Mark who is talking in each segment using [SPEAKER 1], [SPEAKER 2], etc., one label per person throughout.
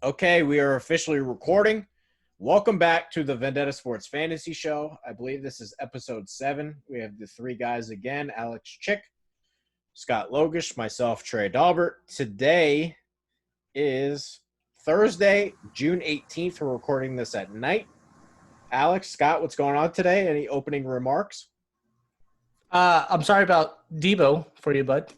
[SPEAKER 1] Okay, we are officially recording. Welcome back to the Vendetta Sports Fantasy Show. I believe this is episode 7. We have the three guys again, Alex Chick, Scott Logush, myself, Trey Daubert. Today is Thursday, June 18th. We're recording this at night. Alex, Scott, what's going on today? Any opening remarks?
[SPEAKER 2] I'm sorry about Deebo for you, bud.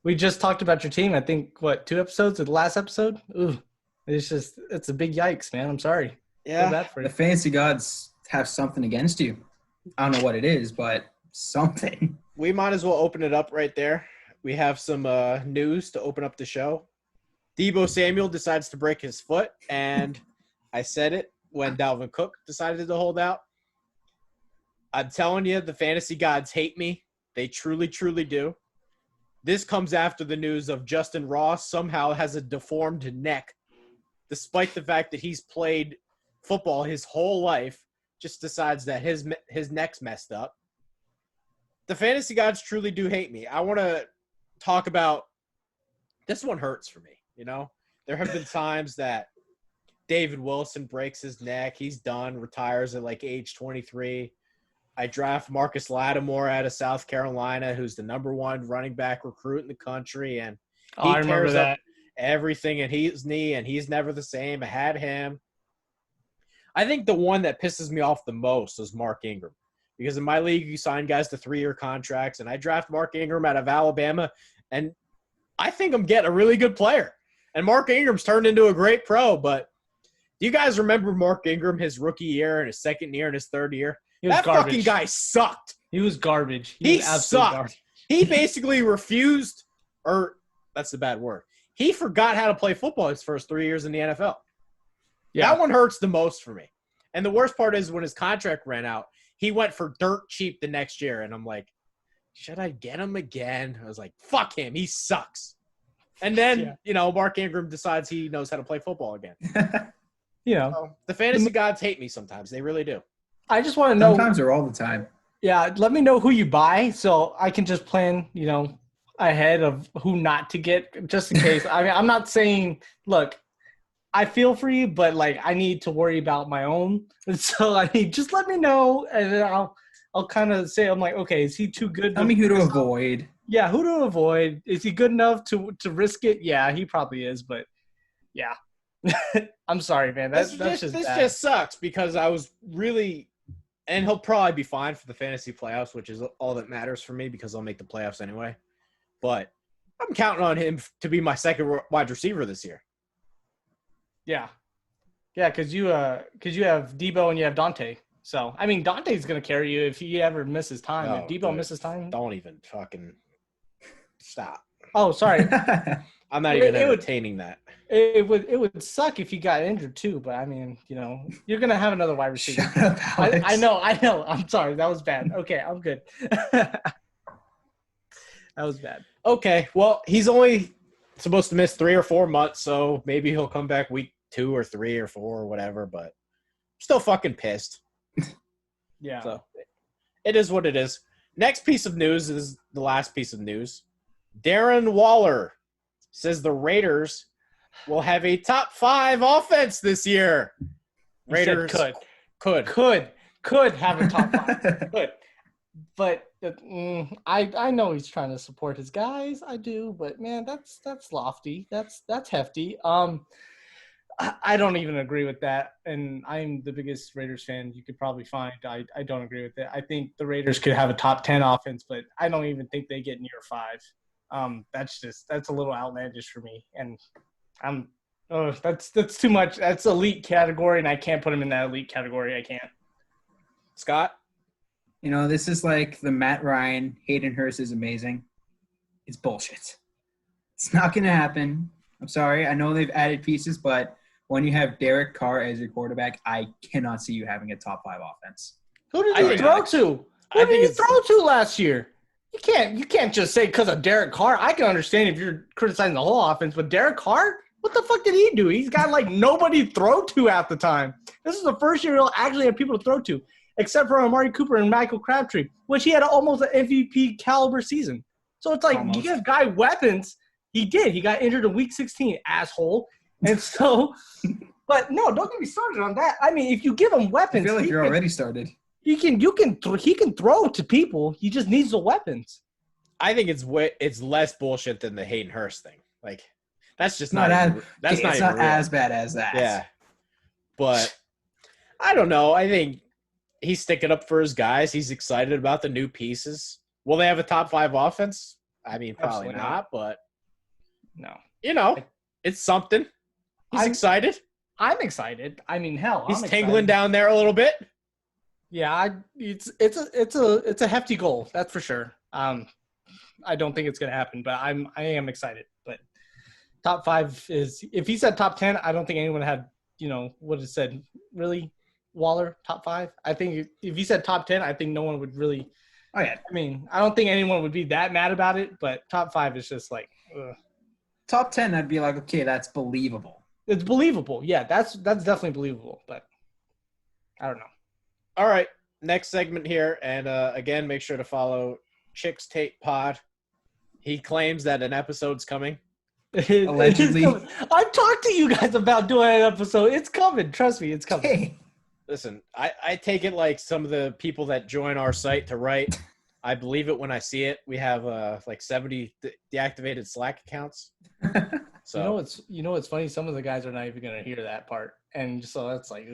[SPEAKER 2] We just talked about your team. I think, 2 episodes of the last episode? Ooh, it's a big yikes, man. I'm sorry.
[SPEAKER 1] Yeah.
[SPEAKER 2] Feel bad for you.
[SPEAKER 3] The fantasy gods have something against you. I don't know what it is, but something.
[SPEAKER 1] We might as well open it up right there. We have some news to open up the show. Deebo Samuel decides to break his foot, and I said it when Dalvin Cook decided to hold out. I'm telling you, the fantasy gods hate me. They truly, truly do. This comes after the news of Justin Ross somehow has a deformed neck, despite the fact that he's played football his whole life, just decides that his neck's messed up. The fantasy gods truly do hate me. I want to talk about – this one hurts for me, you know? There have been times that David Wilson breaks his neck. He's done, retires at like age 23. I draft Marcus Lattimore out of South Carolina, who's the number 1 running back recruit in the country, and he tears up everything in his knee, and he's never the same. I had him. I think the one that pisses me off the most is Mark Ingram, because in my league, you sign guys to 3-year contracts, and I draft Mark Ingram out of Alabama, and I think I'm getting a really good player. And Mark Ingram's turned into a great pro, but do you guys remember Mark Ingram, his rookie year and his second year and his third year? That garbage. Fucking guy sucked.
[SPEAKER 2] He was garbage.
[SPEAKER 1] He sucked. Garbage. He basically refused, or that's a bad word. He forgot how to play football his first 3 years in the NFL. Yeah. That one hurts the most for me. And the worst part is when his contract ran out, he went for dirt cheap the next year. And I'm like, should I get him again? I was like, fuck him. He sucks. And then, Mark Ingram decides he knows how to play football again. So, the fantasy gods hate me sometimes. They really do.
[SPEAKER 2] I just want to know.
[SPEAKER 3] Sometimes or all the time.
[SPEAKER 2] Yeah, let me know who you buy so I can just plan, ahead of who not to get just in case. I mean, I'm not saying, look, I feel for you, but, I need to worry about my own. And so, just let me know, and then I'll kind of say, I'm like, okay, is he too good?
[SPEAKER 3] Tell me who to avoid.
[SPEAKER 2] Yeah, who to avoid. Is he good enough to risk it? Yeah, he probably is, but, yeah. I'm sorry, man. This
[SPEAKER 1] just sucks because I was really – and he'll probably be fine for the fantasy playoffs, which is all that matters for me because I'll make the playoffs anyway. But I'm counting on him to be my second wide receiver this year.
[SPEAKER 2] Yeah. Yeah, because you have Deebo and you have Dante. So, Dante's going to carry you if he ever misses time.
[SPEAKER 1] Oh,
[SPEAKER 2] if Deebo misses time.
[SPEAKER 1] Don't even fucking stop.
[SPEAKER 2] Oh, sorry.
[SPEAKER 1] I'm not even entertaining that.
[SPEAKER 2] It would suck if you got injured too, but you're gonna have another wide receiver.
[SPEAKER 3] Shut up, Alex.
[SPEAKER 2] I know. I'm sorry, that was bad. Okay, I'm good. That was bad.
[SPEAKER 1] Okay, well, he's only supposed to miss 3 or 4 months, so maybe he'll come back week 2 or 3 or 4 or whatever. But I'm still fucking pissed.
[SPEAKER 2] Yeah.
[SPEAKER 1] So it is what it is. Next piece of news is the last piece of news. Darren Waller says the Raiders will have a top 5 offense this year. Raiders could have a top 5. Could.
[SPEAKER 2] But I know he's trying to support his guys. I do, but man, that's lofty. That's hefty. I don't even agree with that, and I'm the biggest Raiders fan you could probably find. I don't agree with it. I think the Raiders could have a top 10 offense, but I don't even think they get near 5. That's a little outlandish for me, and that's too much. That's elite category, and I can't put him in that elite category. I can't.
[SPEAKER 1] Scott?
[SPEAKER 3] This is like the Matt Ryan, Hayden Hurst is amazing. It's bullshit. It's not going to happen. I'm sorry. I know they've added pieces, but when you have Derek Carr as your quarterback, I cannot see you having a top 5 offense.
[SPEAKER 2] Who did he throw to? Who did he throw to last year? You can't just say because of Derek Carr. I can understand if you're criticizing the whole offense, but Derek Carr, what the fuck did he do? He's got nobody to throw to half the time. This is the first year he'll actually have people to throw to, except for Amari Cooper and Michael Crabtree, which he had almost an MVP caliber season. So it's like you give guy weapons. He did. He got injured in week 16, asshole. And so, but no, don't get me started on that. I mean, if you give him weapons,
[SPEAKER 3] I feel like you're already started.
[SPEAKER 2] He can throw to people. He just needs the weapons.
[SPEAKER 1] I think it's less bullshit than the Hayden Hurst thing. Like, that's just not
[SPEAKER 3] It's not
[SPEAKER 1] real.
[SPEAKER 3] as bad as that.
[SPEAKER 1] Yeah, but I don't know. I think he's sticking up for his guys. He's excited about the new pieces. Will they have a top 5 offense? I mean, probably
[SPEAKER 2] Absolutely
[SPEAKER 1] not. But
[SPEAKER 2] no,
[SPEAKER 1] it's something. He's excited.
[SPEAKER 2] I'm excited. I mean, hell,
[SPEAKER 1] He's
[SPEAKER 2] I'm
[SPEAKER 1] tingling
[SPEAKER 2] excited.
[SPEAKER 1] down there a little bit.
[SPEAKER 2] Yeah, it's a hefty goal, that's for sure. I don't think it's gonna happen, but I am excited. But top 5 is, if he said top 10, I don't think anyone had what it said. Really, Waller top 5. I think if he said top 10, I think no one would really.
[SPEAKER 3] Oh yeah.
[SPEAKER 2] I mean, I don't think anyone would be that mad about it, but top 5 is just like, ugh.
[SPEAKER 3] Top 10, I'd be like, okay, that's believable.
[SPEAKER 2] It's believable. Yeah, that's definitely believable, but I don't know.
[SPEAKER 1] All right, next segment here, and again, make sure to follow Chicks Tape Pod. He claims that an episode's coming.
[SPEAKER 3] Allegedly.
[SPEAKER 2] I've talked to you guys about doing an episode. It's coming. Trust me, it's coming.
[SPEAKER 3] Hey.
[SPEAKER 1] Listen, I take it like some of the people that join our site to write. I believe it when I see it. We have like 70 deactivated Slack accounts. So
[SPEAKER 2] you know what's funny? Some of the guys are not even gonna hear that part, and so that's like,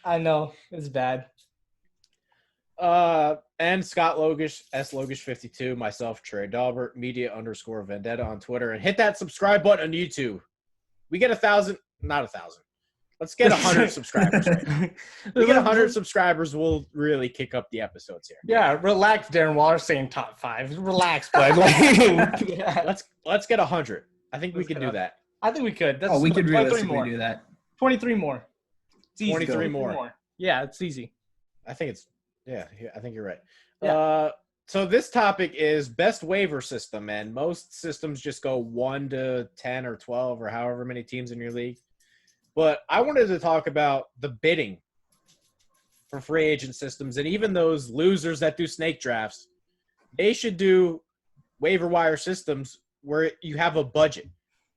[SPEAKER 2] I know it's bad.
[SPEAKER 1] And Scott Logush, Logush52, myself, Trey Daubert, media_vendetta on Twitter, and hit that subscribe button on YouTube. We get 1,000, not 1,000. Let's get 100 subscribers. Right? We get 100 subscribers, we'll really kick up the episodes here.
[SPEAKER 2] Yeah, relax, Darren Waller saying top 5. Relax, bud.
[SPEAKER 1] Yeah. Let's get 100. I think we can do that.
[SPEAKER 2] I think we could.
[SPEAKER 3] We could realistically do that.
[SPEAKER 2] 23 more.
[SPEAKER 1] It's easy. 23 more.
[SPEAKER 2] Yeah, it's easy.
[SPEAKER 1] I think I think you're right.
[SPEAKER 2] Yeah.
[SPEAKER 1] So this topic is best waiver system, and most systems just go 1 to 10 or 12 or however many teams in your league. But I wanted to talk about the bidding for free agent systems, and even those losers that do snake drafts, they should do waiver wire systems where you have a budget,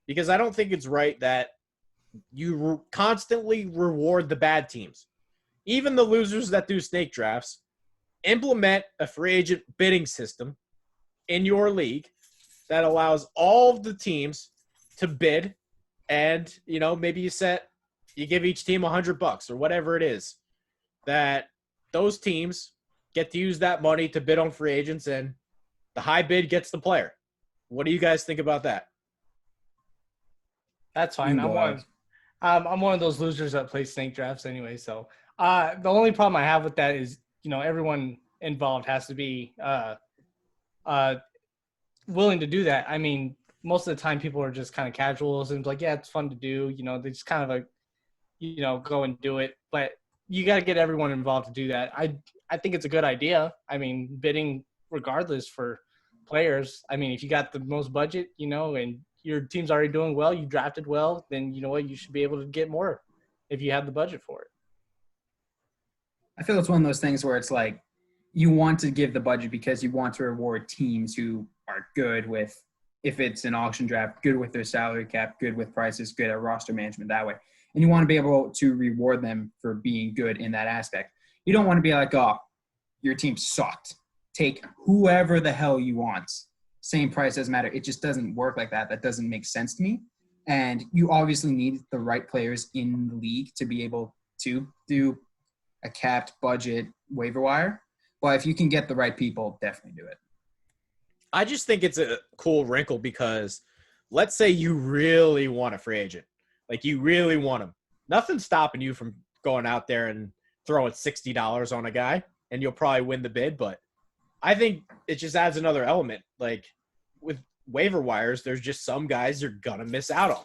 [SPEAKER 1] because I don't think it's right that you constantly reward the bad teams. Even the losers that do snake drafts, implement a free agent bidding system in your league that allows all of the teams to bid, and maybe you give each team $100 or whatever it is, that those teams get to use that money to bid on free agents, and the high bid gets the player. What do you guys think about that?
[SPEAKER 2] That's fine. I'm one of those losers that play snake drafts anyway. So the only problem I have with that is, everyone involved has to be willing to do that. I mean, most of the time people are just kind of casuals and like, yeah, it's fun to do. They just kind of like, go and do it. But you got to get everyone involved to do that. I think it's a good idea. I mean, bidding regardless for players. I mean, if you got the most budget, and your team's already doing well, you drafted well, then you know what, you should be able to get more if you have the budget for it.
[SPEAKER 3] I feel it's one of those things where it's like you want to give the budget because you want to reward teams who are good with, if it's an auction draft, good with their salary cap, good with prices, good at roster management that way. And you want to be able to reward them for being good in that aspect. You don't want to be like, oh, your team sucked. Take whoever the hell you want. Same price, doesn't matter. It just doesn't work like that. That doesn't make sense to me. And you obviously need the right players in the league to be able to do a capped budget waiver wire. But if you can get the right people, definitely do it.
[SPEAKER 1] I just think it's a cool wrinkle because let's say you really want a free agent. Like, you really want him. Nothing's stopping you from going out there and throwing $60 on a guy, and you'll probably win the bid. But I think it just adds another element. Like, with waiver wires, there's just some guys you're going to miss out on.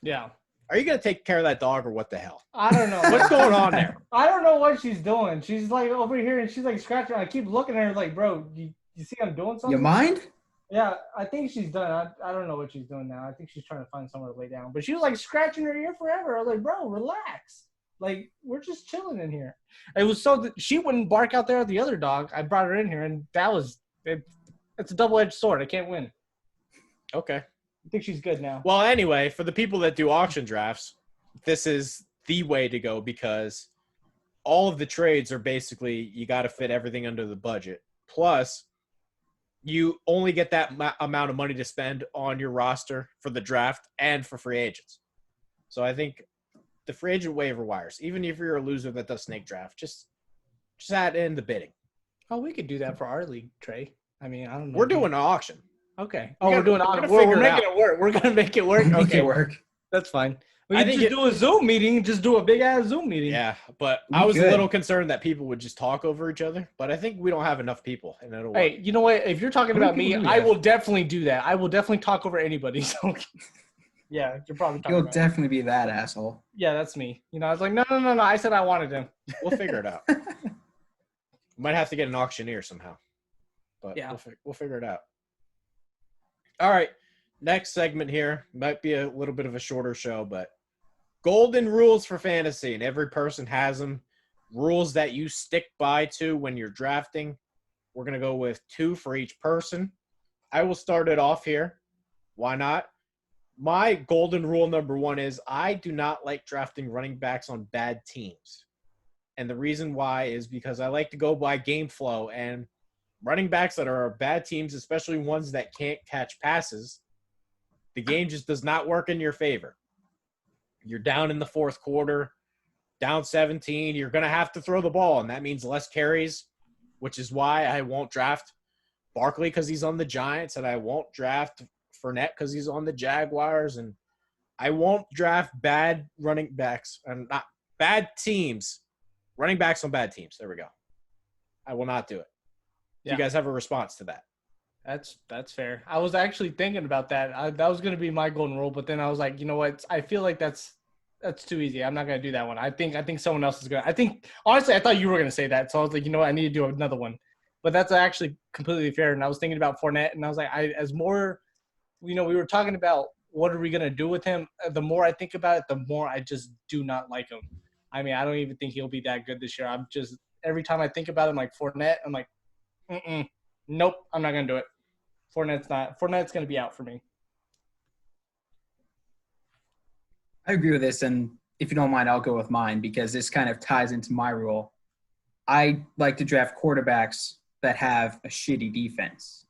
[SPEAKER 2] Yeah.
[SPEAKER 1] Are you going to take care of that dog or what the hell?
[SPEAKER 2] I don't know.
[SPEAKER 1] What's going on there?
[SPEAKER 2] I don't know what she's doing. She's like over here and she's like scratching. I keep looking at her like, bro, you see I'm doing something?
[SPEAKER 3] You mind?
[SPEAKER 2] Yeah, I think she's done. I don't know what she's doing now. I think she's trying to find somewhere to lay down. But she was like scratching her ear forever. I was like, bro, relax. Like, we're just chilling in here. It was she wouldn't bark out there at the other dog. I brought her in here, and it's a double-edged sword. I can't win.
[SPEAKER 1] Okay.
[SPEAKER 2] I think she's good now.
[SPEAKER 1] Well, anyway, for the people that do auction drafts, this is the way to go because all of the trades are basically you got to fit everything under the budget. Plus, you only get that amount of money to spend on your roster for the draft and for free agents. So I think the free agent waiver wires, even if you're a loser that does snake draft, just add in the bidding.
[SPEAKER 2] Oh, we could do that for our league, Trey. I mean, I don't know.
[SPEAKER 1] We're doing an auction.
[SPEAKER 2] Okay.
[SPEAKER 1] We're
[SPEAKER 2] We're making it work. We're gonna make it work.
[SPEAKER 3] Make
[SPEAKER 2] Okay,
[SPEAKER 3] it work.
[SPEAKER 2] that's fine. We
[SPEAKER 1] I
[SPEAKER 2] can
[SPEAKER 1] think
[SPEAKER 2] just do a Zoom meeting. Just do a big ass Zoom meeting.
[SPEAKER 1] Yeah, but
[SPEAKER 3] We
[SPEAKER 1] I was a
[SPEAKER 3] could.
[SPEAKER 1] little concerned that people would just talk over each other. But I think we don't have enough people, and it'll work.
[SPEAKER 2] Hey, you know what? If you're talking
[SPEAKER 3] How many
[SPEAKER 2] about me,
[SPEAKER 3] people do we
[SPEAKER 2] I
[SPEAKER 3] have?
[SPEAKER 2] will definitely do that. I will definitely talk over anybody. So, yeah, you're probably talking
[SPEAKER 3] You'll
[SPEAKER 2] about.
[SPEAKER 3] definitely be that asshole.
[SPEAKER 2] Yeah, that's me. You know, I was like, no. I said I wanted him.
[SPEAKER 1] We'll figure it out. Might have to get an auctioneer somehow, but
[SPEAKER 2] Yeah.
[SPEAKER 1] we'll figure it out. All right, next segment here might be a little bit of a shorter show, but golden rules for fantasy, and every person has them. Rules that you stick by to when you're drafting. We're gonna go with 2 for each person. I will start it off here. Why not? My golden rule number 1 is I do not like drafting running backs on bad teams. And the reason why is because I like to go by game flow, and running backs that are bad teams, especially ones that can't catch passes, the game just does not work in your favor. You're down in the fourth quarter, down 17. You're going to have to throw the ball, and that means less carries, which is why I won't draft Barkley because he's on the Giants, and I won't draft Fournette because he's on the Jaguars, and I won't draft bad running backs and not bad teams. Running backs on bad teams. There we go. I will not do it. Do
[SPEAKER 2] Yeah.
[SPEAKER 1] you guys have a response to that?
[SPEAKER 2] That's fair. I was actually thinking about that. That was going to be my golden rule, but then I was like, you know what? I feel like that's too easy. I'm not going to do that one. I think someone else is going to. I think honestly, I thought you were going to say that, so I was like, you know what? I need to do another one. But that's actually completely fair. And I was thinking about Fournette, and I was like, we were talking about what are we going to do with him. The more I think about it, the more I just do not like him. I mean, I don't even think he'll be that good this year. I'm just every time I think about him, like Fournette, I'm like, nope, I'm not gonna do it. Fournette's gonna be out for me.
[SPEAKER 3] I agree with this, and if you don't mind, I'll go with mine because this kind of ties into my rule. I like to draft quarterbacks that have a shitty defense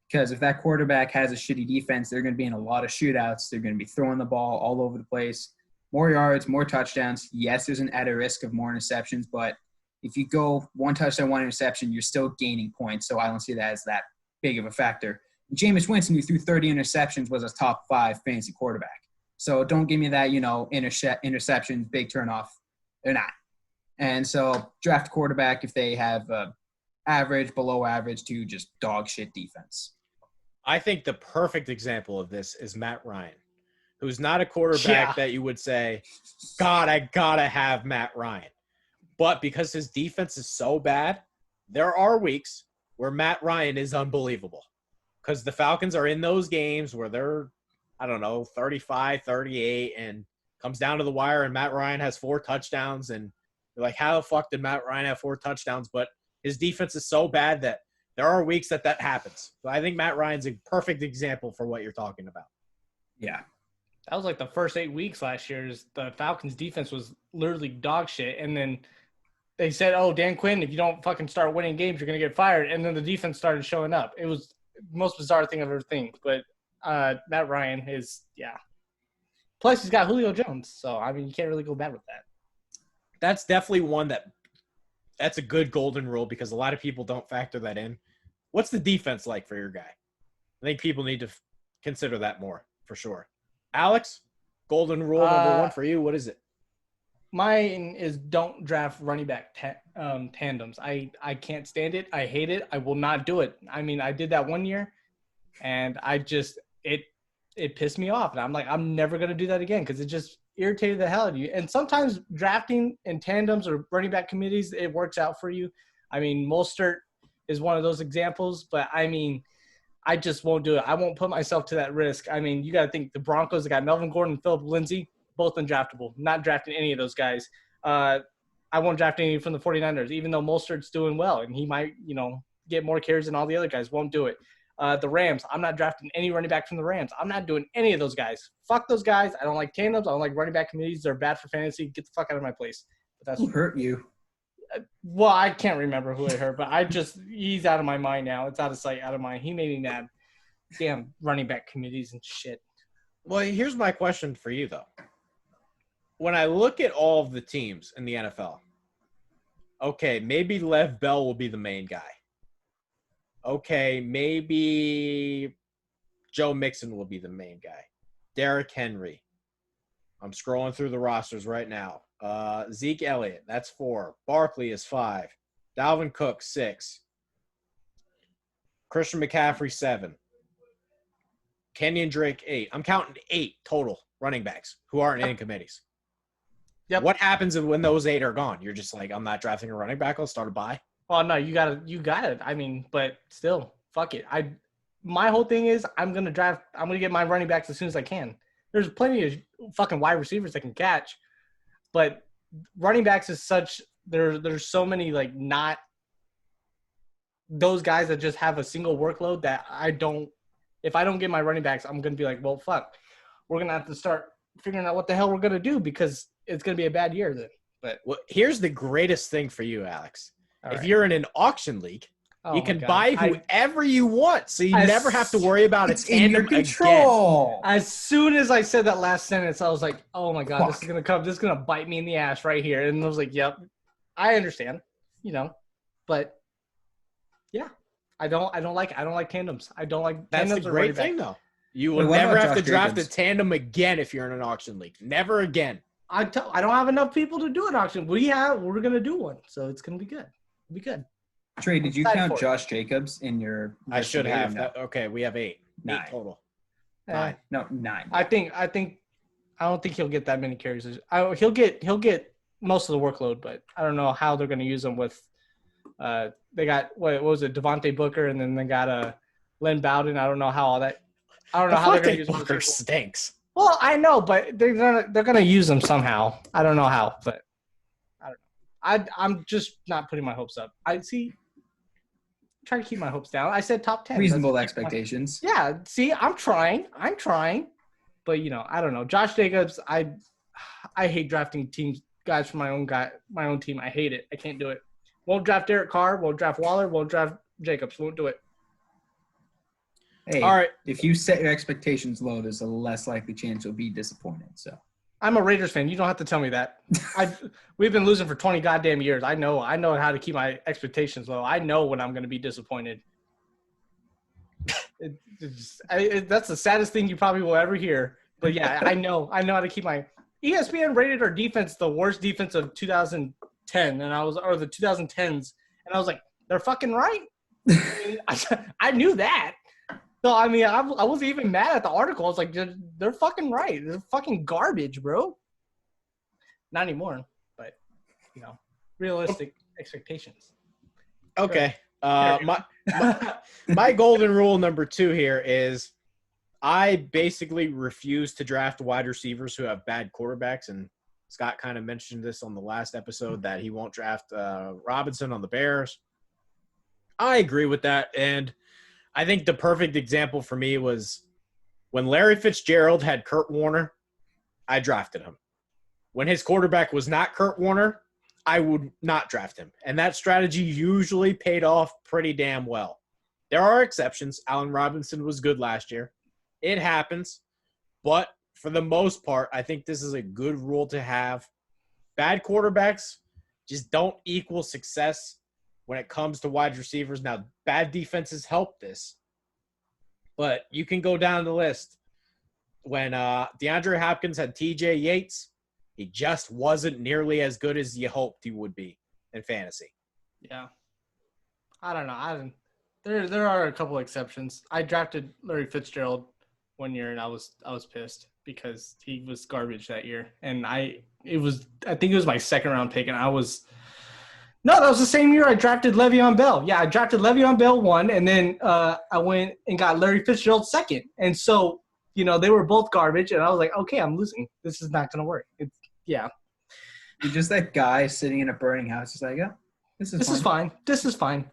[SPEAKER 3] because if that quarterback has a shitty defense, they're going to be in a lot of shootouts. They're going to be throwing the ball all over the place. More yards, more touchdowns. Yes, there's an added risk of more interceptions, but if you go 1 touchdown, 1 interception, you're still gaining points, so I don't see that as that big of a factor. Jameis Winston, who threw 30 interceptions, was a top 5 fantasy quarterback. So don't give me that, interceptions, big turnoff. They're not. And so draft quarterback if they have average, below average to just dog shit defense.
[SPEAKER 1] I think the perfect example of this is Matt Ryan, who's not a quarterback that you would say, God, I gotta have Matt Ryan. But because his defense is so bad, there are weeks where Matt Ryan is unbelievable. Because the Falcons are in those games where they're, 35, 38, and comes down to the wire, and Matt Ryan has 4 touchdowns. And you're like, how the fuck did Matt Ryan have 4 touchdowns? But his defense is so bad that there are weeks that happens. So I think Matt Ryan's a perfect example for what you're talking about.
[SPEAKER 3] Yeah.
[SPEAKER 2] That was like the first 8 weeks last year. The Falcons' defense was literally dog shit, and then they said, "Oh, Dan Quinn, if you don't fucking start winning games, you're gonna get fired." And then the defense started showing up. It was the most bizarre thing I've ever seen. But Matt Ryan is, yeah. Plus, he's got Julio Jones, so I mean, you can't really go bad with that.
[SPEAKER 1] That's definitely one that's a good golden rule because a lot of people don't factor that in. What's the defense like for your guy? I think people need to consider that more for sure. Alex, golden rule number 1 for you. What is it?
[SPEAKER 2] Mine is don't draft running back tandems. I can't stand it. I hate it. I will not do it. I mean, I did that one year, and I just it pissed me off. And I'm like, I'm never gonna do that again because it just irritated the hell out of you. And sometimes drafting in tandems or running back committees, it works out for you. I mean, Mostert is one of those examples, but I mean, I just won't do it. I won't put myself to that risk. I mean, you got to think the Broncos got Melvin Gordon and Philip Lindsay, both undraftable. Not drafting any of those guys. I won't draft any from the 49ers, even though Mostert's doing well, and he might, get more carries than all the other guys. Won't do it. The Rams, I'm not drafting any running back from the Rams. I'm not doing any of those guys. Fuck those guys. I don't like tandems. I don't like running back committees. They're bad for fantasy. Get the fuck out of my place. But that's
[SPEAKER 3] Who hurt you?
[SPEAKER 2] well, I can't remember who it hurt, but he's out of my mind now. It's out of sight, out of mind. He made me mad. Damn running back committees and shit.
[SPEAKER 1] Well, here's my question for you, though. When I look at all of the teams in the NFL, okay, maybe Lev Bell will be the main guy. Okay, maybe Joe Mixon will be the main guy. Derrick Henry. I'm scrolling through the rosters right now. Zeke Elliott, that's 4. Barkley is 5. Dalvin Cook, 6. Christian McCaffrey, 7. Kenyon Drake, 8. I'm counting 8 total running backs who aren't in committees.
[SPEAKER 2] Yep.
[SPEAKER 1] What happens when those 8 are gone? You're just like, I'm not drafting a running back. I'll start a bye.
[SPEAKER 2] Oh no, you got it. I mean, but still, fuck it. My whole thing is I'm gonna get my running backs as soon as I can. There's plenty of fucking wide receivers that can catch, but running backs is such there's so many like not those guys that just have a single workload that if I don't get my running backs, I'm gonna be like, well, fuck, we're gonna have to start figuring out what the hell we're gonna do because it's gonna be a bad year then. But
[SPEAKER 1] here's the greatest thing for you, Alex.
[SPEAKER 2] All
[SPEAKER 1] if
[SPEAKER 2] right.
[SPEAKER 1] you're in an auction league,
[SPEAKER 2] Oh
[SPEAKER 1] you
[SPEAKER 2] my
[SPEAKER 1] can
[SPEAKER 2] God.
[SPEAKER 1] buy whoever you want, so you never have to worry about
[SPEAKER 3] It's
[SPEAKER 1] a
[SPEAKER 3] in
[SPEAKER 1] tandem
[SPEAKER 3] your control.
[SPEAKER 2] As soon as I said that last sentence, I was like, oh my God,
[SPEAKER 3] Fuck.
[SPEAKER 2] this is gonna bite me in the ass right here. And I was like, yep, I understand, but yeah, I don't like tandems. I don't like
[SPEAKER 1] That's
[SPEAKER 2] tandems
[SPEAKER 1] the
[SPEAKER 2] or
[SPEAKER 1] great
[SPEAKER 2] running back.
[SPEAKER 1] thing, though. You
[SPEAKER 3] Wait,
[SPEAKER 1] will
[SPEAKER 3] what
[SPEAKER 1] never
[SPEAKER 3] about
[SPEAKER 1] have to
[SPEAKER 3] Josh
[SPEAKER 1] draft
[SPEAKER 3] Jacobs?
[SPEAKER 1] a tandem again if you're in an auction league. Never again.
[SPEAKER 2] I don't have enough people to do an auction. We're gonna do one, so it's gonna be good. It'll be good.
[SPEAKER 3] Trey, did you
[SPEAKER 2] Excited
[SPEAKER 3] count
[SPEAKER 2] for it.
[SPEAKER 3] Josh Jacobs in your
[SPEAKER 1] I
[SPEAKER 3] list
[SPEAKER 1] should
[SPEAKER 3] of 8 or
[SPEAKER 1] have.
[SPEAKER 3] no?
[SPEAKER 1] Okay, we have 8.
[SPEAKER 3] 9.
[SPEAKER 1] 8 total.
[SPEAKER 2] Eh,
[SPEAKER 1] 9.
[SPEAKER 3] No, 9.
[SPEAKER 2] I don't think he'll get that many carries. He'll get most of the workload, but I don't know how they're gonna use him with. They got what was it, Devontae Booker, and then they got Len Bowden. I don't know how they're gonna use him.
[SPEAKER 1] Booker stinks.
[SPEAKER 2] Well, I know, but they're gonna use them somehow. I don't know how, but I don't know. I'm just not putting my hopes up. Trying to keep my hopes down. I said top 10.
[SPEAKER 3] Reasonable expectations.
[SPEAKER 2] Yeah. See, I'm trying, but I don't know. Josh Jacobs, I hate drafting guys from my own team. I hate it. I can't do it. Won't draft Derek Carr. Won't draft Waller. Won't draft Jacobs. Won't do it.
[SPEAKER 3] Hey,
[SPEAKER 1] All right.
[SPEAKER 3] if you set your expectations low, there's a less likely chance you'll be disappointed. So
[SPEAKER 2] I'm a Raiders fan. You don't have to tell me that. We've been losing for 20 goddamn years. I know how to keep my expectations low. I know when I'm going to be disappointed. That's the saddest thing you probably will ever hear. But yeah, I know how to keep my ESPN rated our defense the worst defense of 2010, or the 2010s, and I was like, they're fucking right. I knew that. So, I mean, I wasn't even mad at the article. I was like, they're fucking right. They're fucking garbage, bro. Not anymore, but, realistic expectations.
[SPEAKER 1] Okay. My golden rule number 2 here is I basically refuse to draft wide receivers who have bad quarterbacks. And Scott kind of mentioned this on the last episode that he won't draft Robinson on the Bears. I agree with that. And I think the perfect example for me was when Larry Fitzgerald had Kurt Warner, I drafted him. When his quarterback was not Kurt Warner, I would not draft him. And that strategy usually paid off pretty damn well. There are exceptions. Allen Robinson was good last year. It happens. But for the most part, I think this is a good rule to have. Bad quarterbacks just don't equal success when it comes to wide receivers. Now, bad defenses help this. But you can go down the list. When DeAndre Hopkins had TJ Yates, he just wasn't nearly as good as you hoped he would be in fantasy.
[SPEAKER 2] Yeah. I don't know. There are a couple exceptions. I drafted Larry Fitzgerald one year, and I was pissed because he was garbage that year. And I think it was my second round pick, and that was the same year I drafted Le'Veon Bell. Yeah, I drafted Le'Veon Bell 1, and then I went and got Larry Fitzgerald 2nd. And so, they were both garbage, and I was like, okay, I'm losing. This is not going to work. Yeah.
[SPEAKER 3] You're just that guy sitting in a burning house. He's like, yeah, this is fine.
[SPEAKER 2] This is fine.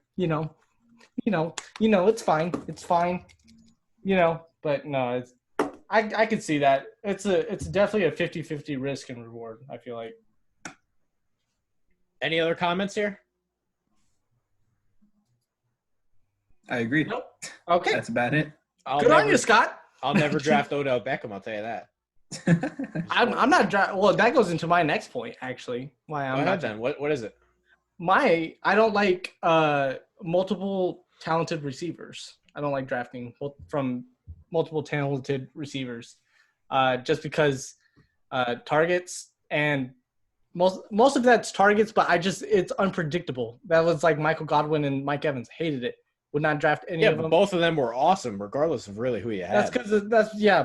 [SPEAKER 2] It's fine. It's fine. But no, I could see that. It's definitely a 50-50 risk and reward, I feel like.
[SPEAKER 1] Any other comments here?
[SPEAKER 3] I agree.
[SPEAKER 2] Nope. Okay.
[SPEAKER 3] That's about it.
[SPEAKER 2] Good on you, Scott.
[SPEAKER 1] I'll never draft Odell Beckham, I'll tell you that.
[SPEAKER 2] I'm not drafting. Well, that goes into my next point, actually. Why I'm
[SPEAKER 1] Go
[SPEAKER 2] not
[SPEAKER 1] ahead then. What is it?
[SPEAKER 2] I don't like multiple talented receivers. I don't like drafting from multiple talented receivers, just because targets and most of that's targets, but it's unpredictable. That was like Michael Godwin and Mike Evans. Hated it. Would not draft any of them.
[SPEAKER 1] Both of them were awesome, regardless of really who you had.
[SPEAKER 2] That's because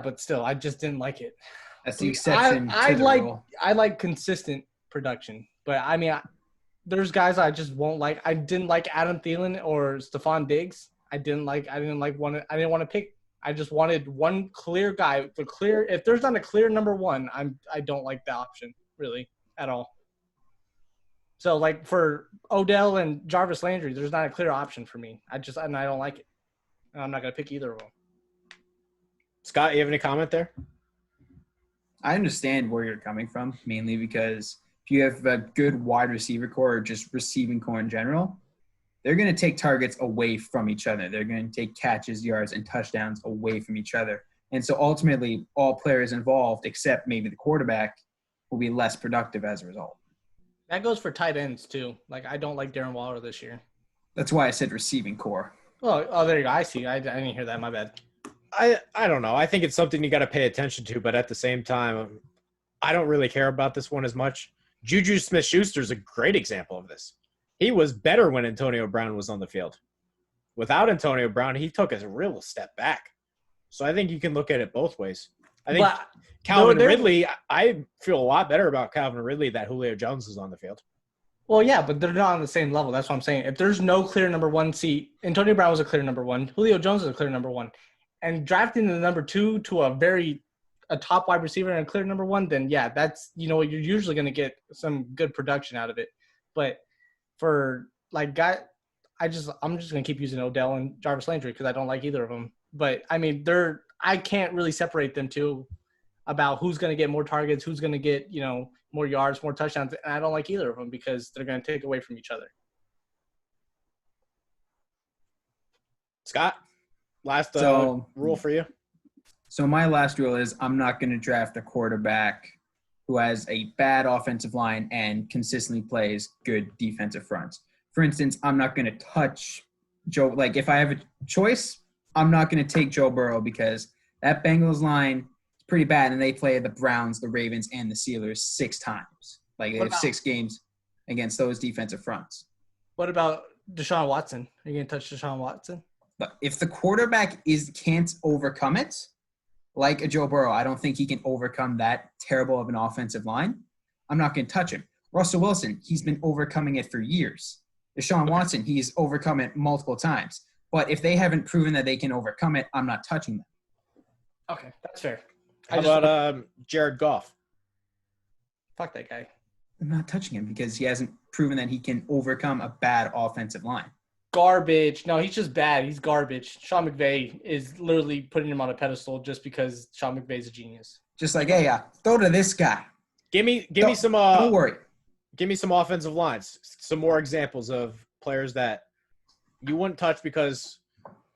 [SPEAKER 2] but still, I just didn't like it.
[SPEAKER 3] That's the exception.
[SPEAKER 2] I
[SPEAKER 3] to the
[SPEAKER 2] like
[SPEAKER 3] rule.
[SPEAKER 2] I like consistent production, but I mean, there's guys I just won't like. I didn't like Adam Thielen or Stephon Diggs. I didn't want to pick. I just wanted one clear guy. If there's not a clear number one, I don't like the option really at all. So like for Odell and Jarvis Landry, there's not a clear option for me. I don't like it. I'm not gonna pick either of them.
[SPEAKER 1] Scott, you have any comment there?
[SPEAKER 3] I understand where you're coming from, mainly because if you have a good wide receiver core or just receiving core in general, they're going to take targets away from each other. They're going to take catches, yards, and touchdowns away from each other. And so ultimately, all players involved, except maybe the quarterback, will be less productive as a result.
[SPEAKER 2] That goes for tight ends too. Like I don't like Darren Waller this year.
[SPEAKER 3] That's why I said receiving core.
[SPEAKER 2] Oh, there you go. I see. I didn't hear that. My bad.
[SPEAKER 1] I don't know. I think it's something you got to pay attention to, but at the same time, I don't really care about this one as much. Juju Smith-Schuster is a great example of this. He was better when Antonio Brown was on the field. Without Antonio Brown, he took a real step back. So I think you can look at it both ways. I think Calvin Ridley, I feel a lot better about Calvin Ridley that Julio Jones is on the field.
[SPEAKER 2] Well, yeah, but they're not on the same level. That's what I'm saying. If there's no clear number one seat, Antonio Brown was a clear number one. Julio Jones is a clear number one. And drafting the number two to a top wide receiver and a clear number one, then yeah, that's, you're usually going to get some good production out of it. But for I'm just going to keep using Odell and Jarvis Landry because I don't like either of them. But I mean, I can't really separate them two about who's going to get more targets, who's going to get, more yards, more touchdowns. And I don't like either of them because they're going to take away from each other.
[SPEAKER 1] Scott, last rule for you.
[SPEAKER 3] So my last rule is I'm not going to draft a quarterback who has a bad offensive line and consistently plays good defensive fronts. For instance, I'm not going to touch Joe. Like if I have a choice, I'm not going to take Joe Burrow because that Bengals line is pretty bad, and they play the Browns, the Ravens, and the Steelers 6 times. Like they have 6 games against those defensive fronts.
[SPEAKER 2] What about Deshaun Watson? Are you going to touch Deshaun Watson?
[SPEAKER 3] But if the quarterback can't overcome it, like a Joe Burrow, I don't think he can overcome that terrible of an offensive line. I'm not going to touch him. Russell Wilson, he's been overcoming it for years. Deshaun Watson, he's overcome it multiple times. But if they haven't proven that they can overcome it, I'm not touching them.
[SPEAKER 2] Okay, that's fair.
[SPEAKER 1] How about Jared Goff?
[SPEAKER 2] Fuck that guy.
[SPEAKER 3] I'm not touching him because he hasn't proven that he can overcome a bad offensive line.
[SPEAKER 2] Garbage. No, he's just bad. He's garbage. Sean McVay is literally putting him on a pedestal just because Sean McVay's a genius.
[SPEAKER 3] Just like, hey, throw to this guy.
[SPEAKER 1] Give me some.
[SPEAKER 3] Don't worry.
[SPEAKER 1] Give me some offensive lines. Some more examples of players that you wouldn't touch because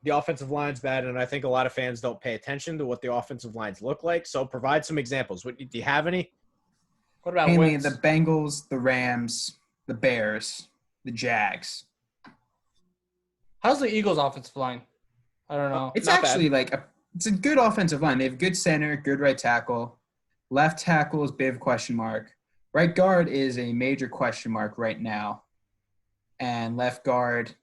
[SPEAKER 1] the offensive line's bad, and I think a lot of fans don't pay attention to what the offensive lines look like. So provide some examples. Do you have any?
[SPEAKER 2] What about
[SPEAKER 3] mainly the Bengals, the Rams, the Bears, the Jags?
[SPEAKER 2] How's the Eagles' offensive line? I don't know.
[SPEAKER 3] It's actually it's a good offensive line. They have good center, good right tackle. Left tackle is a bit of a question mark. Right guard is a major question mark right now. And left guard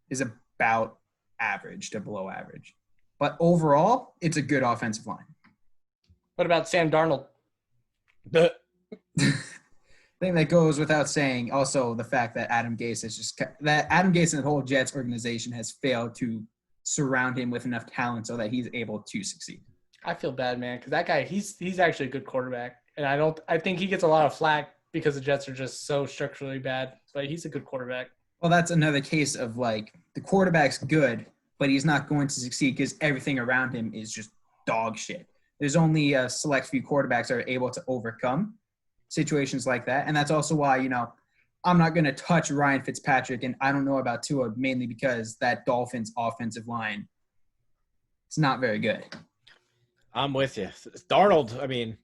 [SPEAKER 3] is about average to below average. But overall, it's a good offensive line.
[SPEAKER 2] What about Sam Darnold?
[SPEAKER 3] The thing that goes without saying, also the fact that Adam Gase and the whole Jets organization has failed to surround him with enough talent so that he's able to succeed.
[SPEAKER 2] I feel bad, man, because that guy, he's actually a good quarterback. And I think he gets a lot of flack because the Jets are just so structurally bad, but he's a good quarterback.
[SPEAKER 3] Well, that's another case of like the quarterback's good, but he's not going to succeed because everything around him is just dog shit. There's only a select few quarterbacks that are able to overcome situations like that. And that's also why, I'm not going to touch Ryan Fitzpatrick, and I don't know about Tua mainly because that Dolphins offensive line is not very good.
[SPEAKER 1] I'm with you. Darnold, I mean,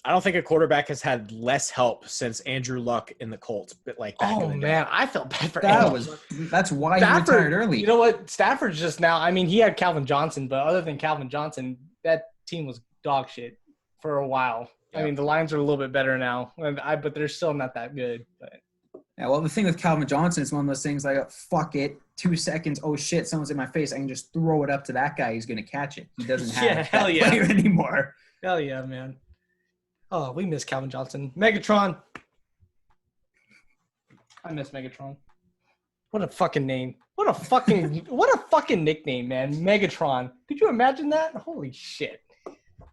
[SPEAKER 1] I don't think a quarterback has had less help since Andrew Luck in the Colts, but like back in the day.
[SPEAKER 2] Man, I felt bad for Andrew Luck.
[SPEAKER 3] That's why he retired early.
[SPEAKER 2] You know what? Stafford's just now. I mean, he had Calvin Johnson, but other than Calvin Johnson, that team was dog shit for a while. Yep. I mean, the Lions are a little bit better now, but they're still not that good. But.
[SPEAKER 3] Yeah, well, the thing with Calvin Johnson is one of those things like, fuck it, 2 seconds, oh shit, someone's in my face. I can just throw it up to that guy who's going to catch it. He doesn't have that player anymore.
[SPEAKER 2] Hell yeah, man. Oh, we miss Calvin Johnson. Megatron. I miss Megatron. What a fucking name. What a fucking nickname, man. Megatron. Could you imagine that? Holy shit.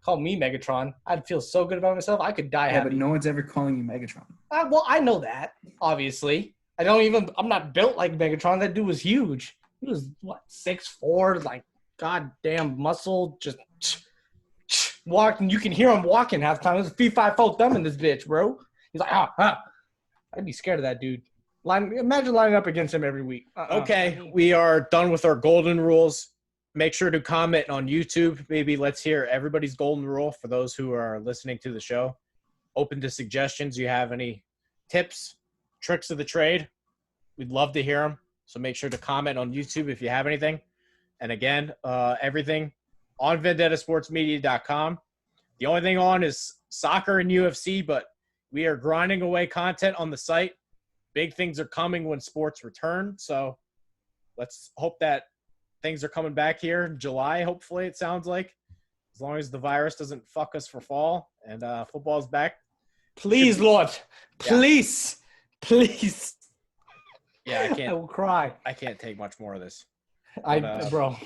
[SPEAKER 2] Call me Megatron. I'd feel so good about myself. I could die happy.
[SPEAKER 3] Yeah, but no one's ever calling you Megatron.
[SPEAKER 2] Well, I know that, obviously. I'm not built like Megatron. That dude was huge. He was, 6'4", like, goddamn muscle, just walking. You can hear him walking half the time. There's a 3-5-4 thumb in this bitch, bro. He's like, I'd be scared of that dude. Imagine lining up against him every week.
[SPEAKER 1] Okay, we are done with our golden rules. Make sure to comment on YouTube. Maybe let's hear everybody's golden rule for those who are listening to the show. Open to suggestions. You have any tips, tricks of the trade? We'd love to hear them. So make sure to comment on YouTube if you have anything. And again, everything on vendettasportsmedia.com. The only thing on is soccer and UFC, but we are grinding away content on the site. Big things are coming when sports return. So let's hope that things are coming back here in July, hopefully, it sounds like. As long as the virus doesn't fuck us for fall and football's back.
[SPEAKER 2] Please, Lord. Please. Yeah. Please.
[SPEAKER 1] Yeah, I can't.
[SPEAKER 2] I will cry.
[SPEAKER 1] I can't take much more of this.
[SPEAKER 2] Bro.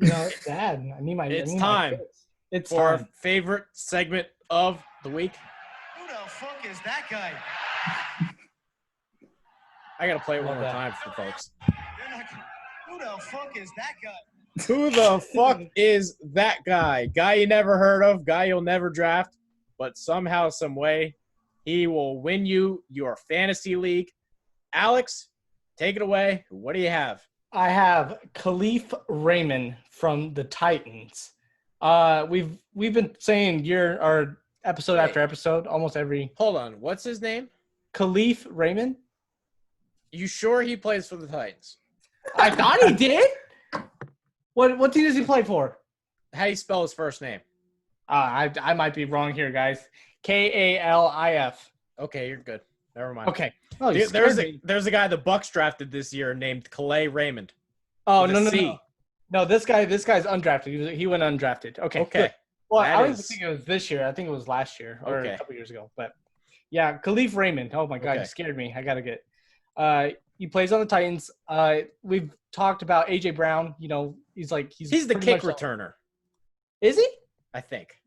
[SPEAKER 2] It's sad. I need my
[SPEAKER 1] It's time for our favorite segment of the week.
[SPEAKER 4] Who the fuck is that guy?
[SPEAKER 1] I got to play it one more time for the folks.
[SPEAKER 4] Who the fuck is that guy?
[SPEAKER 1] Who the fuck is that guy? Guy you never heard of, guy you'll never draft, but somehow, some way, he will win you your fantasy league. Alex, take it away. What do you have?
[SPEAKER 2] I have Khalif Raymond from the Titans. We've been saying our episode after episode, almost every.
[SPEAKER 1] Hold on, what's his name?
[SPEAKER 2] Khalif Raymond.
[SPEAKER 1] You sure he plays for the Titans?
[SPEAKER 2] I thought he did. What team does he play for?
[SPEAKER 1] How do you spell his first name?
[SPEAKER 2] I might be wrong here, guys. Kalif.
[SPEAKER 1] Okay, you're good. Never mind.
[SPEAKER 2] Okay. Oh,
[SPEAKER 1] there's a guy the Bucks drafted this year named Calais Raymond.
[SPEAKER 2] Oh, no. No, this guy's undrafted. He went undrafted. Okay. Good. Well, I don't think it was this year. I think it was last year or a couple years ago. But yeah, Khalif Raymond. Oh my God, you scared me. I gotta get. He plays on the Titans. We've talked about AJ Brown. He's
[SPEAKER 1] the kick returner.
[SPEAKER 2] Is he?
[SPEAKER 1] I think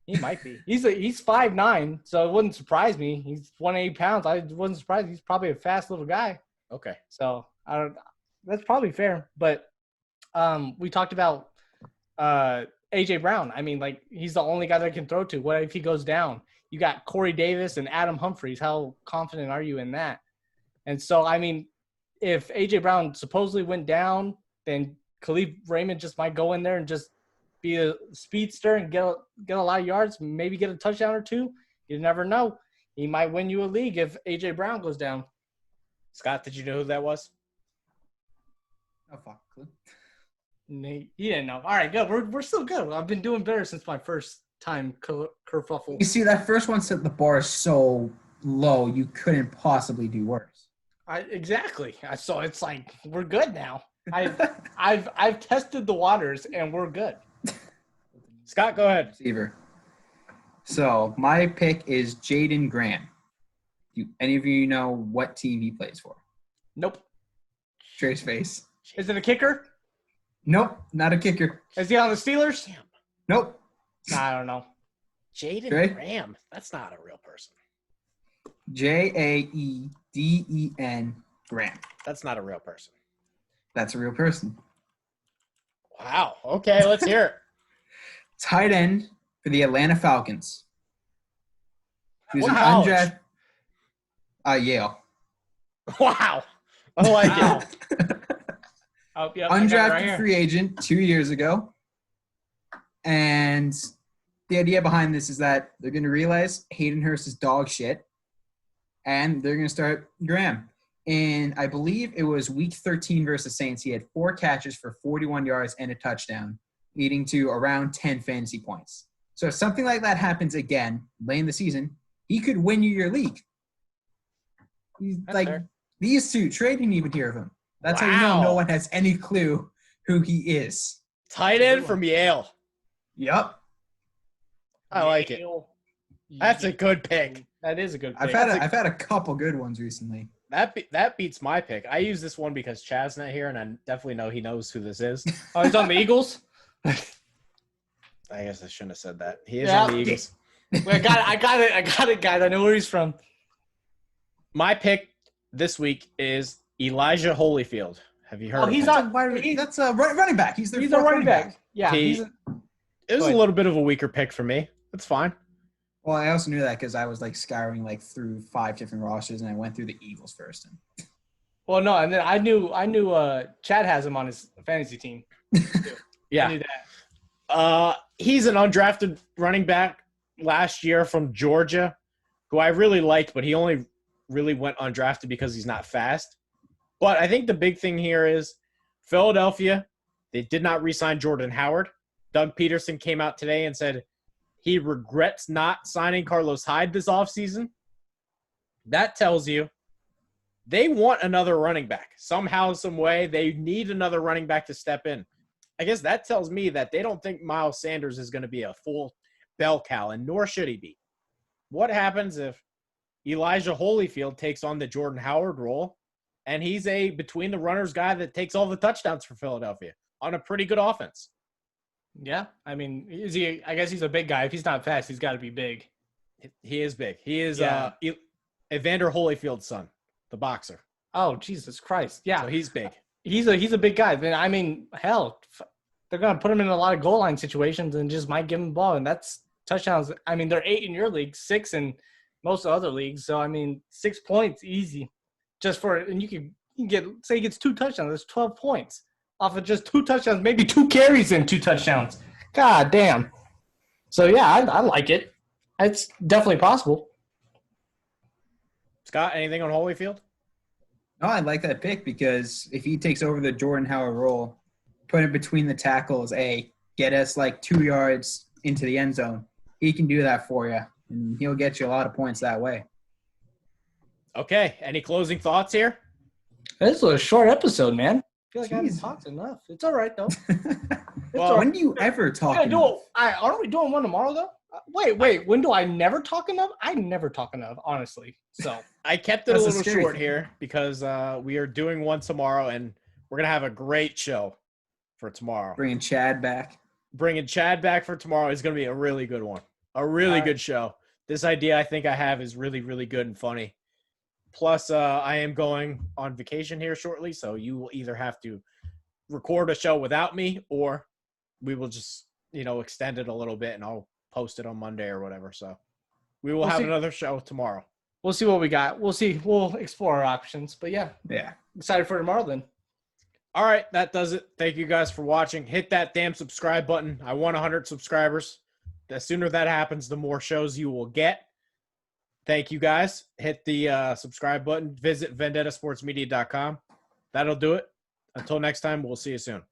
[SPEAKER 2] he might be. He's 5'9", so it wouldn't surprise me. He's 180 pounds. I wasn't surprised. He's probably a fast little guy.
[SPEAKER 1] Okay.
[SPEAKER 2] So that's probably fair. But we talked about AJ Brown. I mean, he's the only guy that can throw to. What if he goes down? You got Corey Davis and Adam Humphries. How confident are you in that? And so, I mean, if A.J. Brown supposedly went down, then Khalif Raymond just might go in there and just be a speedster and get a lot of yards, maybe get a touchdown or two. You never know. He might win you a league if A.J. Brown goes down.
[SPEAKER 1] Scott, did you know who that was?
[SPEAKER 3] Oh, fuck.
[SPEAKER 2] He didn't know. All right, good. We're still good. I've been doing better since my first time kerfuffle.
[SPEAKER 3] You see, that first one set the bar so low you couldn't possibly do worse.
[SPEAKER 2] Exactly. So it's like we're good now. I've tested the waters and we're good.
[SPEAKER 1] Scott, go ahead.
[SPEAKER 3] Receiver. So my pick is Jaden Graham. Do any of you know what team he plays for?
[SPEAKER 2] Nope.
[SPEAKER 3] Trey's face.
[SPEAKER 2] Is it a kicker?
[SPEAKER 3] Nope, not a kicker.
[SPEAKER 2] Is he on the Steelers?
[SPEAKER 1] Damn.
[SPEAKER 3] Nope.
[SPEAKER 2] I don't know.
[SPEAKER 1] Jaden Graham. That's not a real person.
[SPEAKER 3] Jaeden Graham.
[SPEAKER 1] That's not a real person.
[SPEAKER 3] That's a real person.
[SPEAKER 1] Wow. Okay, let's hear it.
[SPEAKER 3] Tight end for the Atlanta Falcons. Who's
[SPEAKER 1] What
[SPEAKER 3] an
[SPEAKER 1] college?
[SPEAKER 3] Yale.
[SPEAKER 1] Wow. I like
[SPEAKER 2] Wow.
[SPEAKER 1] it.
[SPEAKER 2] Oh, yep, I got it
[SPEAKER 3] Undrafted
[SPEAKER 2] right here.
[SPEAKER 3] free agent 2 years ago. And the idea behind this is that they're going to realize Hayden Hurst is dog shit, and they're going to start Graham. And I believe it was week 13 versus Saints. He had 4 catches for 41 yards and a touchdown, leading to around 10 fantasy points. So if something like that happens again late in the season, he could win you your league.
[SPEAKER 2] That's
[SPEAKER 3] Like
[SPEAKER 2] fair.
[SPEAKER 3] these two, Trey didn't even hear of him. That's how you
[SPEAKER 1] Wow.
[SPEAKER 3] know no one has any clue who he is.
[SPEAKER 1] Tight end from Yale.
[SPEAKER 3] Yep.
[SPEAKER 1] I like it.
[SPEAKER 2] Yale.
[SPEAKER 1] That's a good pick.
[SPEAKER 2] That is a good pick.
[SPEAKER 3] I've had a couple good ones recently.
[SPEAKER 1] That beats my pick. I use this one because Chad's not here, and I definitely know he knows who this is.
[SPEAKER 2] Oh, he's on the Eagles?
[SPEAKER 1] I guess I shouldn't have said that. He is
[SPEAKER 2] Yeah.
[SPEAKER 1] on the Eagles.
[SPEAKER 2] I got it, guys. I know where he's from.
[SPEAKER 1] My pick this week is Elijah Holyfield. Have you heard of
[SPEAKER 2] he's
[SPEAKER 1] him?
[SPEAKER 2] not.
[SPEAKER 3] That's a running back. He's
[SPEAKER 2] He's a running back. Yeah,
[SPEAKER 1] He-
[SPEAKER 2] he's a,
[SPEAKER 1] It was
[SPEAKER 2] Go
[SPEAKER 1] a
[SPEAKER 2] ahead.
[SPEAKER 1] little bit of a weaker pick for me. That's fine.
[SPEAKER 3] Well, I also knew that because I was scouring through 5 different rosters, and I went through the Eagles first.
[SPEAKER 2] well, no, and then I knew Chad has him on his fantasy team. I
[SPEAKER 1] Yeah.
[SPEAKER 2] knew that.
[SPEAKER 1] He's an undrafted running back last year from Georgia, who I really liked, but he only really went undrafted because he's not fast. But I think the big thing here is Philadelphia, they did not re-sign Jordan Howard. Doug Peterson came out today and said he regrets not signing Carlos Hyde this offseason. That tells you they want another running back. Somehow, some way, they need another running back to step in. I guess that tells me that they don't think Miles Sanders is going to be a full bell cow, and nor should he be. What happens if Elijah Holyfield takes on the Jordan Howard role, and he's a between-the-runners guy that takes all the touchdowns for Philadelphia on a pretty good offense?
[SPEAKER 2] Yeah, I mean, I guess he's a big guy. If he's not fast, he's got to be big.
[SPEAKER 1] He is big. He is
[SPEAKER 2] Yeah.
[SPEAKER 1] Evander Holyfield's son, the boxer.
[SPEAKER 2] Oh, Jesus Christ! Yeah,
[SPEAKER 1] So he's big.
[SPEAKER 2] he's a big guy. Then I mean, hell, they're gonna put him in a lot of goal line situations and just might give him the ball, and that's touchdowns. I mean, they're 8 in your league, 6 in most other leagues. So I mean, 6 points easy, just for and you can get say he gets 2 touchdowns. That's 12 points off of just 2 touchdowns, maybe 2 carries and 2 touchdowns. God damn. So yeah, I like it. It's definitely possible.
[SPEAKER 1] Scott, anything on Holyfield?
[SPEAKER 3] No, I like that pick because if he takes over the Jordan Howard role, put it between the tackles, get us 2 yards into the end zone, he can do that for you, and he'll get you a lot of points that way.
[SPEAKER 1] Okay. Any closing thoughts here?
[SPEAKER 2] This was a short episode, man. I feel like I haven't
[SPEAKER 3] Jeez.
[SPEAKER 2] talked enough. It's all right though.
[SPEAKER 1] Well,
[SPEAKER 3] When do you ever talk
[SPEAKER 2] Yeah,
[SPEAKER 3] enough?
[SPEAKER 2] aren't we doing one tomorrow though? Wait. When do I never talk enough? I never talk enough, honestly. So
[SPEAKER 1] I kept it
[SPEAKER 3] That's
[SPEAKER 1] a
[SPEAKER 3] a
[SPEAKER 1] little
[SPEAKER 3] scary
[SPEAKER 1] short
[SPEAKER 3] thing.
[SPEAKER 1] here because we are doing one tomorrow, and we're going to have a great show for tomorrow.
[SPEAKER 3] Bringing Chad back.
[SPEAKER 1] Bringing Chad back for tomorrow is going to be a really good one. A really
[SPEAKER 2] All right.
[SPEAKER 1] good show. This idea I think I have is really, really good and funny. Plus, I am going on vacation here shortly, so you will either have to record a show without me, or we will just, extend it a little bit, and I'll post it on Monday or whatever. So we will
[SPEAKER 2] We'll
[SPEAKER 1] have
[SPEAKER 2] see.
[SPEAKER 1] another show tomorrow.
[SPEAKER 2] we'll see what we got. We'll see. We'll explore our options. But yeah,
[SPEAKER 3] Yeah.
[SPEAKER 2] excited for tomorrow then.
[SPEAKER 1] All right, that does it. Thank you guys for watching. Hit that damn subscribe button. I want 100 subscribers. The sooner that happens, the more shows you will get. Thank you guys. Hit the subscribe button. Visit vendettasportsmedia.com. That'll do it. Until next time, we'll see you soon.